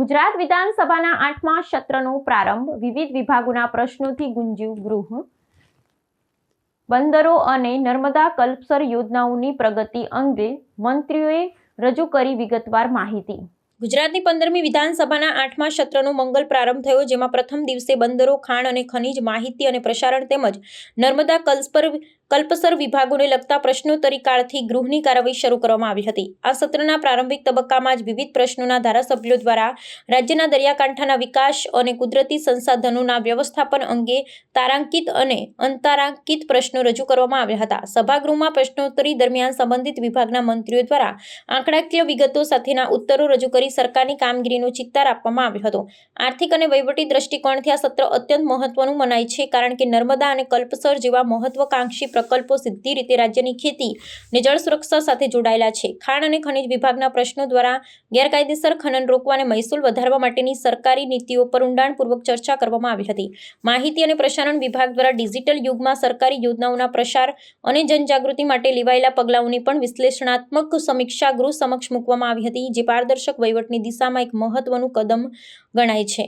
ગુજરાત વિધાનસભાના 8મા સત્રનો પ્રારંભ વિવિધ વિભાગોના પ્રશ્નોથી ગુંજ્યું ગૃહ. બંદરો અને નર્મદા કલ્પસર યોજનાઓની પ્રગતિ અંગે મંત્રીઓએ રજૂ કરી વિગતવાર માહિતી. ગુજરાતની 15મી વિધાનસભાના 8મા સત્રનો મંગલ પ્રારંભ થયો, જેમાં પ્રથમ દિવસે બંદરો, ખાણ અને ખનીજ, માહિતી અને પ્રસારણ તેમજ નર્મદા કલ્પસર વિભાગોને લગતા પ્રશ્નોત્તરી કાળથી ગૃહની કાર્યવાહી શરૂ કરવામાં આવી હતી. આ સત્રના પ્રારંભિક તબક્કામાં જ વિવિધ પ્રશ્નોના ધારાસભ્યો દ્વારા રાજ્યના દરિયાકાંઠાના વિકાસ અને કુદરતી સંસાધનોના વ્યવસ્થાપન અંગે તારાંકિત અને અંતરાંકિત પ્રશ્નો રજૂ કરવામાં આવ્યા હતા. સભાગૃહમાં પ્રશ્નોત્તરી દરમિયાન સંબંધિત વિભાગના મંત્રીઓ દ્વારા આંકડાકીય વિગતો સાથેના ઉત્તરો રજૂ કરી સરકારની કામગીરીનો ચિતાર આપવામાં આવ્યો હતો. આર્થિક અને વહીવટી દ્રષ્ટિકોણથી આ સત્ર અત્યંત મહત્વનું મનાય છે, કારણ કે નર્મદા અને કલ્પસર જેવા મહત્વાકાંક્ષી પ્રકલ્પો સીધી રીતે રાજ્યની ખેતી અને જળ સુરક્ષા સાથે જોડાયેલા છે. ખાણ અને ખનીજ વિભાગના પ્રશ્નો દ્વારા ગેરકાયદેસર ખનન રોકવા અને મહેસૂલ વધારવા માટેની સરકારી નીતિઓ પર ઊંડાણપૂર્વક ચર્ચા કરવામાં આવી હતી. માહિતી અને પ્રસારણ વિભાગ દ્વારા ડિજિટલ યુગમાં સરકારી યોજનાઓના પ્રસાર અને જનજાગૃતિ માટે લેવાયેલા પગલાઓની પણ વિશ્લેષણાત્મક સમીક્ષા ગૃહ સમક્ષ મૂકવામાં આવી હતી, જે પારદર્શક વહીવટની દિશામાં એક મહત્વનું કદમ ગણાય છે.